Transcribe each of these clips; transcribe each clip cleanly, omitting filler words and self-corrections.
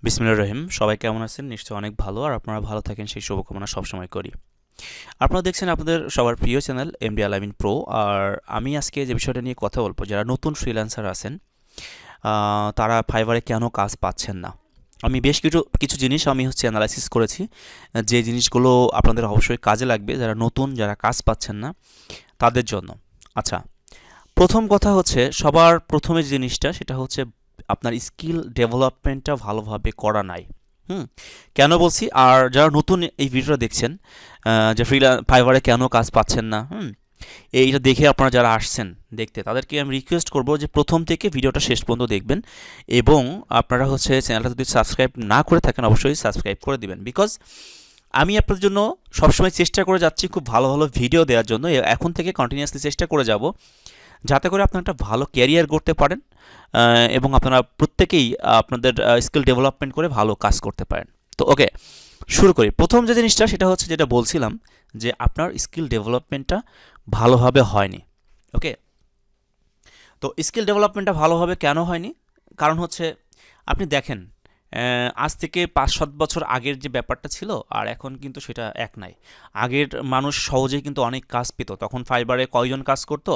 বিসমিল্লাহির রহিম। সবাই কেমন আছেন? নিশ্চয়ই অনেক ভালো, আর আপনারা ভালো থাকেন সেই শুভকামনা সবসময় করি। আপনারা দেখছেন আপনাদের সবার প্রিয় চ্যানেল এমডি আলামিন প্রো। আর আমি আজকে যে বিষয়টা নিয়ে কথা বলবো, যারা নতুন ফ্রিল্যান্সার আছেন তারা ফাইবারে কেন কাজ পাচ্ছেন না। আমি বেশ কিছু কিছু জিনিস আমি অ্যানালাইসিস করেছি, যে জিনিসগুলো আপনাদের অবশ্যই কাজে লাগবে, যারা নতুন, যারা কাজ পাচ্ছেন না তাদের জন্য। আচ্ছা, প্রথম কথা হচ্ছে, সবার প্রথমে যে জিনিসটা সেটা হচ্ছে আপনার স্কিল ডেভেলপমেন্টটা ভালোভাবে করা নাই। হুম কেন বলছি, আর যারা নতুন এই ভিডিওটা দেখছেন, যে ফাইবারে কেন কাজ পাচ্ছেন না, এইটা দেখে আপনারা যারা আসছেন দেখতে, তাদেরকে আমি রিকোয়েস্ট করব যে প্রথম থেকে ভিডিওটা শেষ পর্যন্ত দেখবেন, এবং আপনারা চ্যানেলটা যদি সাবস্ক্রাইব না করে থাকেন অবশ্যই সাবস্ক্রাইব করে দিবেন। বিকজ আমি আপনাদের জন্য সবসময় চেষ্টা করে যাচ্ছি খুব ভালো ভালো ভিডিও দেওয়ার জন্য, এখন থেকে কন্টিনিউয়াসলি চেষ্টা করে যাব যাতে করে আপনারা একটা ভালো ক্যারিয়ার করতে পারেন, এবং আপনারা প্রত্যেকেই আপনাদের স্কিল ডেভেলপমেন্ট করে ভালো কাজ করতে পারেন। তো ওকে, শুরু করি। প্রথম যে জিনিসটা সেটা হচ্ছে, যেটা বলছিলাম, যে আপনার স্কিল ডেভেলপমেন্টটা ভালোভাবে হয়নি। ওকে, তো স্কিল ডেভেলপমেন্টটা ভালোভাবে কেন হয়নি? কারণ হচ্ছে, আপনি দেখেন, আজ থেকে 5-7 বছর আগের যে ব্যাপারটা ছিল আর এখন কিন্তু সেটা এক নাই। আগের মানুষ সহজেই কিন্তু অনেক কাজ পেত, তখন ফাইবারে কয়জন কাজ করত,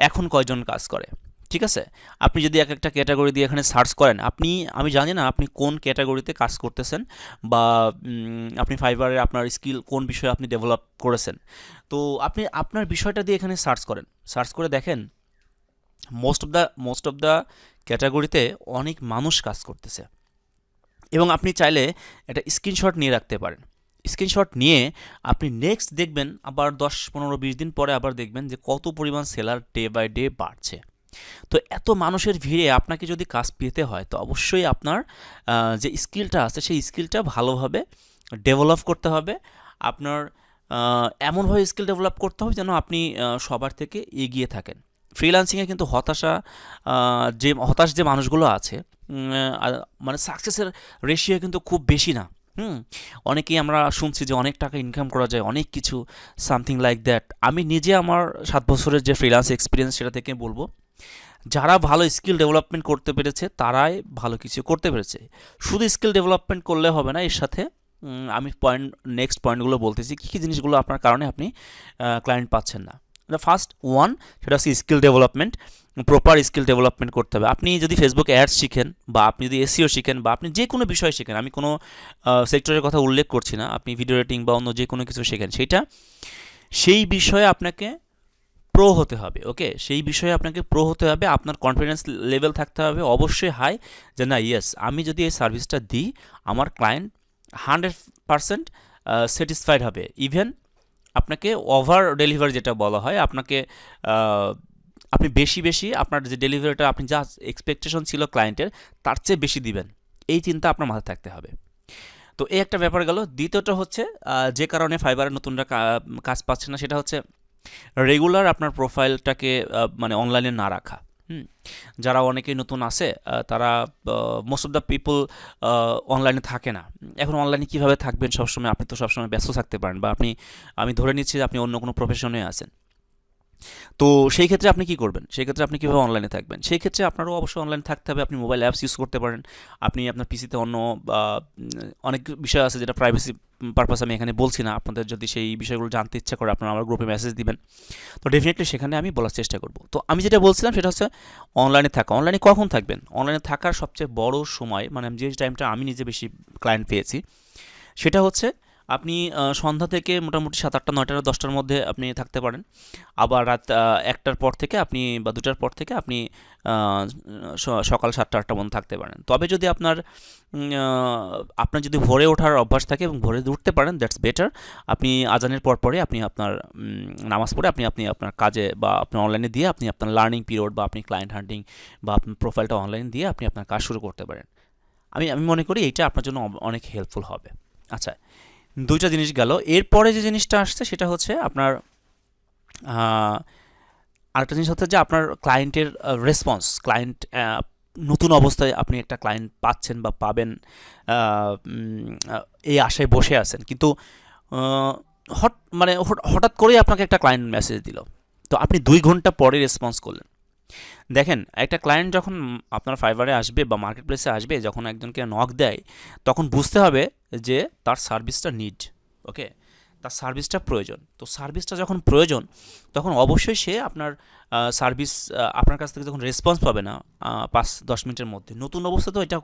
এখন কয়জন কাজ করে। ঠিক আছে, আপনি যদি এক একটা ক্যাটাগরি দিয়ে এখানে সার্চ করেন, আমি জানি না আপনি কোন ক্যাটাগরিতে কাজ করতেছেন, বা আপনি ফাইবারে আপনার স্কিল কোন বিষয়ে আপনি ডেভেলপ করেছেন। তো আপনি আপনার বিষয়টা দিয়ে এখানে সার্চ করেন, সার্চ করে দেখেন মোস্ট অফ দ্য ক্যাটাগরিতে অনেক মানুষ কাজ করতেছে। এবং আপনি চাইলে একটা স্ক্রিনশট নিয়ে রাখতে পারেন। স্ক্রিনশট নিয়ে আপনি নেক্সট দেখবেন, আবার 10-15-20 দিন পরে আবার দেখবেন যে কত পরিমাণ সেলার ডে বাই ডে বাড়ছে। তো এত মানুষের ভিড়ে আপনাকে যদি কাজ পেতে হয়, তো অবশ্যই আপনার যে স্কিলটা আছে সেই স্কিলটা ভালোভাবে ডেভেলপ করতে হবে। আপনার এমনভাবে স্কিল ডেভেলপ করতে হবে যেন আপনি সবার থেকে এগিয়ে থাকেন। ফ্রিল্যান্সিংয়ে কিন্তু হতাশ যে মানুষগুলো আছে, মানে সাকসেসের রেশিও কিন্তু খুব বেশি না। হুম অনেকেই আমরা শুনছি যে অনেক টাকা ইনকাম করা যায়, অনেক কিছু, সামথিং লাইক দ্যাট। আমি নিজে আমার 7 বছরের যে ফ্রিল্যান্স এক্সপিরিয়েন্স সেটা থেকে বলবো, যারা ভালো স্কিল ডেভেলপমেন্ট করতে পেরেছে তারাই ভালো কিছু করতে পেরেছে। শুধু স্কিল ডেভেলপমেন্ট করলে হবে না, এর সাথে আমি নেক্সট পয়েন্টগুলো বলতেছি, কী কী জিনিসগুলো আপনার কারণে আপনি ক্লায়েন্ট পাচ্ছেন না। দ্য ফার্স্ট ওয়ান, সেটা হচ্ছে skill development. Proper skill development করতে হবে। আপনি যদি ফেসবুক অ্যাডস শিখেন, বা আপনি যদি এসইও শিখেন, বা আপনি যে কোনো বিষয় শিখেন, আমি কোনো সেক্টরের কথা উল্লেখ করছি না, আপনি ভিডিও এডিটিং বা অন্য যে কোনো কিছু শেখেন, সেই বিষয়ে আপনাকে প্রো হতে হবে। ওকে, সেই বিষয়ে আপনাকে প্রো হতে হবে, আপনার কনফিডেন্স লেভেল থাকতে হবে অবশ্যই হাই, যে না, ইয়েস, আমি যদি এই সার্ভিসটা দিই, আমার ক্লায়েন্ট 100% স্যাটিসফাইড হবে। ইভেন আপনাকে ওভার ডেলিভারি যেটা বলা হয়, আপনি বেশি বেশি আপনার যে ডেলিভারিটা, আপনি যা এক্সপেকটেশন ছিল ক্লায়েন্টের, তার চেয়ে বেশি দিবেন, এই চিন্তা আপনার মাথায় থাকতে হবে। তো এই একটা ব্যাপার গেল। দ্বিতীয়টা হচ্ছে, যে কারণে ফাইবারের নতুনরা কাজ পাচ্ছে না, সেটা হচ্ছে রেগুলার আপনার প্রোফাইলটাকে মানে অনলাইনে না রাখা। হুম যারা অনেকেই নতুন আছে, তারা মোস্ট অফ দ্য পিপল অনলাইনে থাকে না। এখন অনলাইনে কীভাবে থাকবেন সবসময়? আপনি তো সবসময় ব্যস্ত থাকতে পারেন, বা আমি ধরে নিচ্ছি যে আপনি অন্য কোনো প্রফেশনে আছেন। তো সেই ক্ষেত্রে আপনি কি করবেন? সেই ক্ষেত্রে আপনি কীভাবে অনলাইনে থাকবেন? সেই ক্ষেত্রে আপনারও অবশ্যই অনলাইনে থাকতে হবে। আপনি মোবাইল অ্যাপস ইউজ করতে পারেন। আপনি আপনার পিসিতে অনেক বিষয় আছে যেটা প্রাইভেসি পারপাস আমি এখানে বলছি না। আপনাদের যদি সেই বিষয়গুলো জানতে ইচ্ছা করে, আপনারা আমার গ্রুপে মেসেজ দিবেন। তো ডেফিনেটলি সেখানে আমি বলার চেষ্টা করব। তো আমি যেটা বলছিলাম সেটা হচ্ছে অনলাইনে থাকা। অনলাইনে কখন থাকবেন? অনলাইনে থাকার সবচেয়ে বড় সময়, মানে যে টাইমটা আমি নিজে বেশি ক্লায়েন্ট পেয়েছি, সেটা হচ্ছে আপনি সন্ধ্যা থেকে মোটামুটি 7-8টা, 9টা, 10টার মধ্যে আপনি থাকতে পারেন। আবার রাত 1টার পর থেকে আপনি, বা 2টার পর থেকে আপনি সকাল 7টা-8টা পর্যন্ত থাকতে পারেন। তবে যদি আপনার যদি ভোরে ওঠার অভ্যাস থাকে এবং ভোরে উঠতে পারেন, দ্যাটস বেটার। আপনি আজানের পরে আপনি আপনার নামাজ পড়ে আপনি আপনার কাজে, বা আপনার অনলাইনে দিয়ে আপনি আপনার লার্নিং পিরিয়ড, বা আপনি ক্লায়েন্ট হান্টিং, বা আপনার প্রোফাইলটা অনলাইন দিয়ে আপনি আপনার কাজ শুরু করতে পারেন। আমি মনে করি এইটা আপনার জন্য অনেক হেল্পফুল হবে। আচ্ছা, 2টা জিনিস গেল। এরপরে যে জিনিসটা আসছে সেটা হচ্ছে আপনার আরেকটা জিনিস হচ্ছে যে আপনার ক্লায়েন্টের রেসপন্স। নতুন অবস্থায় আপনি একটা ক্লায়েন্ট পাচ্ছেন বা পাবেন, এই আশায় বসে আছেন, কিন্তু হঠাৎ করেই আপনাকে একটা ক্লায়েন্ট মেসেজ দিল। তো আপনি 2 ঘন্টা পরে রেসপন্স করলেন। দেখেন একটা ক্লায়েন্ট যখন আপনার ফাইবারে আসবে বা মার্কেট প্লেসে আসবে, যখন একজনকে নক দেয়, তখন বুঝতে হবে যে তার সার্ভিসটা নিড, ওকে, তার সার্ভিসটা প্রয়োজন। তো সার্ভিসটা যখন প্রয়োজন, তখন অবশ্যই সে আপনার সার্ভিস, আপনার কাছ থেকে যখন রেসপন্স পাবে না 5-10 মিনিটের মধ্যে, নতুন অবস্থা তো এটা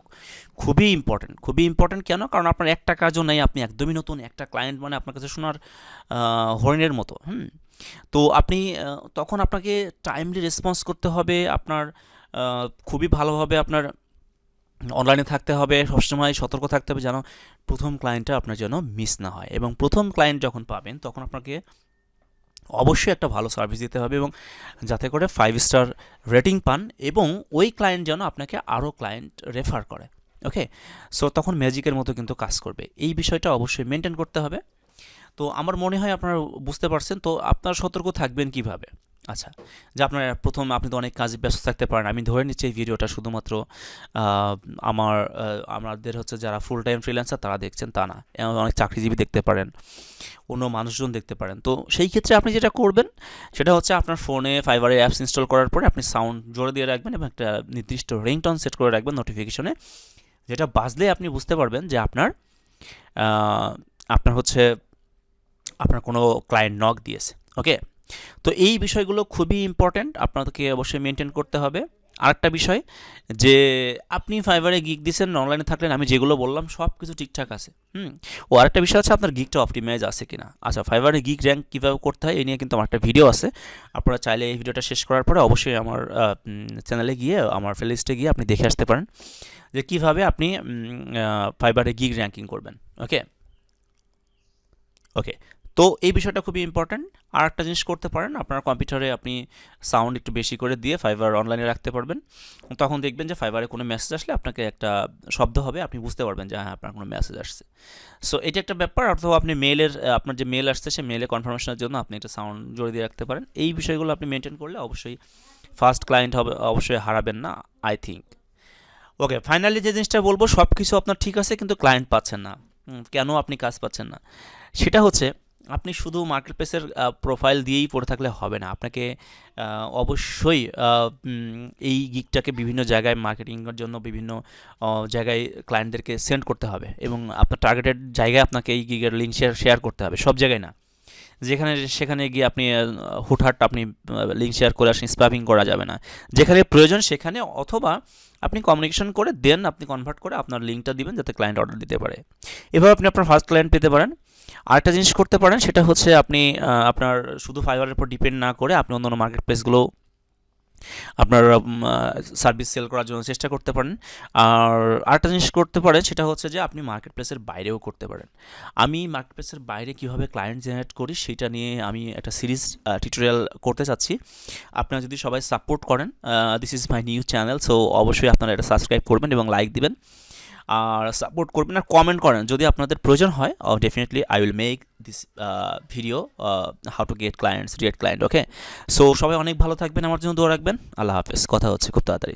খুবই ইম্পর্টেন্ট। খুবই ইম্পর্টেন্ট কেন? কারণ আপনার একটা কাজও নেই, আপনি একদমই নতুন, একটা ক্লায়েন্ট মানে আপনার কাছে শোনার হরিণের মতো। তো আপনি তখন আপনাকে টাইমলি রেসপন্স করতে হবে, আপনার খুবই ভালোভাবে আপনার অনলাইনে থাকতে হবে, সবসময় সতর্ক থাকতে হবে যেন প্রথম ক্লায়েন্টটা আপনার যেন মিস না হয়। এবং প্রথম ক্লায়েন্ট যখন পাবেন তখন আপনাকে অবশ্যই একটা ভালো সার্ভিস দিতে হবে, এবং যাতে করে 5 স্টার রেটিং পান, এবং ওই ক্লায়েন্ট যেন আপনাকে আরও ক্লায়েন্ট রেফার করে। ওকে, সো তখন ম্যাজিকের মতো কিন্তু কাজ করবে। এই বিষয়টা অবশ্যই মেনটেন করতে হবে। তো আমার মনে হয় আপনারা বুঝতে পারছেন। তো আপনারা সতর্ক থাকবেন কিভাবে? আচ্ছা, যে আপনার প্রথম আপনি তো অনেক কাজে ব্যস্ত থাকতে পারেন। আমি ধরে নিচ্ছি এই ভিডিওটা শুধুমাত্র আহ, আমাদের হচ্ছে যারা ফুল টাইম ফ্রিল্যান্সার তারা দেখছেন তা না, অনেক চাকরিজীবী দেখতে পারেন, অন্য মানুষজন দেখতে পারেন। তো সেই ক্ষেত্রে আপনি যেটা করবেন সেটা হচ্ছে আপনার ফোনে ফাইবারের অ্যাপস ইনস্টল করার পরে আপনি সাউন্ড জোরে দিয়ে রাখবেন এবং একটা নির্দিষ্ট রিংটোন সেট করে রাখবেন নোটিফিকেশনে, যেটা বাজলে আপনি বুঝতে পারবেন যে আহ, আপনার হচ্ছে আপনার কোনো ক্লায়েন্ট নক দিয়েছে। ওকে, তো এই বিষয়গুলো খুবই ইম্পর্ট্যান্ট, আপনাদেরকে অবশ্যই মেনটেন করতে হবে। আরেকটা বিষয় যে আপনি ফাইবারে গিগ দিচ্ছেন, অনলাইনে থাকলেন, আমি যেগুলো বললাম সব কিছু ঠিকঠাক আছে। ও আরেকটা বিষয় হচ্ছে আপনার গিগটা অপটিমাইজ আছে কিনা। আচ্ছা, ফাইবারে গিগ র্যাঙ্ক কীভাবে করতে হয় এই নিয়ে কিন্তু আমার একটা ভিডিও আছে, আপনারা চাইলে এই ভিডিওটা শেষ করার পরে অবশ্যই আমার চ্যানেলে গিয়ে, আমার প্লেলিস্টে গিয়ে আপনি দেখে আসতে পারেন যে কীভাবে আপনি ফাইবারে গিগ র্যাঙ্কিং করবেন। ওকে ওকে, তো এই বিষয়টা খুবই ইম্পর্ট্যান্ট। আর একটা জিনিস করতে পারেন, আপনার কম্পিউটারে আপনি সাউন্ড একটু বেশি করে দিয়ে ফাইবার অনলাইনে রাখতে পারবেন। তখন দেখবেন যে ফাইবারে কোনো মেসেজ আসলে আপনাকে একটা শব্দ হবে, আপনি বুঝতে পারবেন যে হ্যাঁ আপনার কোনো মেসেজ আসছে। সো এটা একটা ব্যাপার। অথবা আপনি মেলের, আপনার যে মেল আসছে সে মেলে কনফার্মেশনের জন্য আপনি একটা সাউন্ড জোরে দিয়ে রাখতে পারেন। এই বিষয়গুলো আপনি মেনটেন করলে অবশ্যই ফার্স্ট ক্লায়েন্ট হবে, অবশ্যই হারাবেন না, আই থিঙ্ক। ওকে, ফাইনালি যে জিনিসটা বলবো, সব কিছু আপনার ঠিক আছে কিন্তু ক্লায়েন্ট পাচ্ছেন না। কেন আপনি কাজ পাচ্ছেন না? সেটা হচ্ছে আপনি শুধু মার্কেট প্লেসের প্রোফাইল দিয়েই পড়ে থাকলে হবে না। আপনাকে অবশ্যই এই গিগটাকে বিভিন্ন জায়গায় মার্কেটিংয়ের জন্য বিভিন্ন জায়গায় ক্লায়েন্টদেরকে সেন্ড করতে হবে, এবং আপনার টার্গেটেড জায়গায় আপনাকে এই গিগের লিঙ্ক শেয়ার করতে হবে, সব জায়গায় না। যেখানে সেখানে গিয়ে আপনি হুটহাট আপনি লিঙ্ক শেয়ার করে আসেন, স্প্যামিং করা যাবে না। যেখানে প্রয়োজন সেখানে, অথবা আপনি কমিউনিকেশন করে দেন আপনি কনভার্ট করে আপনার লিঙ্কটা দিবেন যাতে ক্লায়েন্ট অর্ডার দিতে পারে। এভাবে আপনি আপনার ফার্স্ট ক্লায়েন্ট পেতে পারেন। আরেকটা জিনিস করতে পারেন, সেটা হচ্ছে আপনি আপনার শুধু ফাইবারের উপর ডিপেন্ড না করে আপনি অন্যান্য মার্কেট প্লেসগুলো আপনার সার্ভিস সেল করার জন্য চেষ্টা করতে পারেন। আর আরেকটা জিনিস করতে পারেন, সেটা হচ্ছে যে আপনি মার্কেট প্লেসের বাইরেও করতে পারেন। আমি মার্কেট প্লেসের বাইরে কীভাবে ক্লায়েন্ট জেনারেট করি সেটা নিয়ে আমি একটা সিরিজ টিউটোরিয়াল করতে চাচ্ছি। আপনারা যদি সবাই সাপোর্ট করেন, this is my new channel, so অবশ্যই আপনারা এটা সাবস্ক্রাইব করবেন এবং লাইক দিবেন, আর সাপোর্ট করবেন, আর কমেন্ট করেন যদি আপনাদের প্রয়োজন হয়। Definitely I will make this video, how to get clients, রিয়েট client. Okay, so সবাই অনেক ভালো থাকবেন, আমার জন্য দোয়া রাখবেন। আল্লাহ হাফেজ, কথা হচ্ছে খুব তাড়াতাড়ি।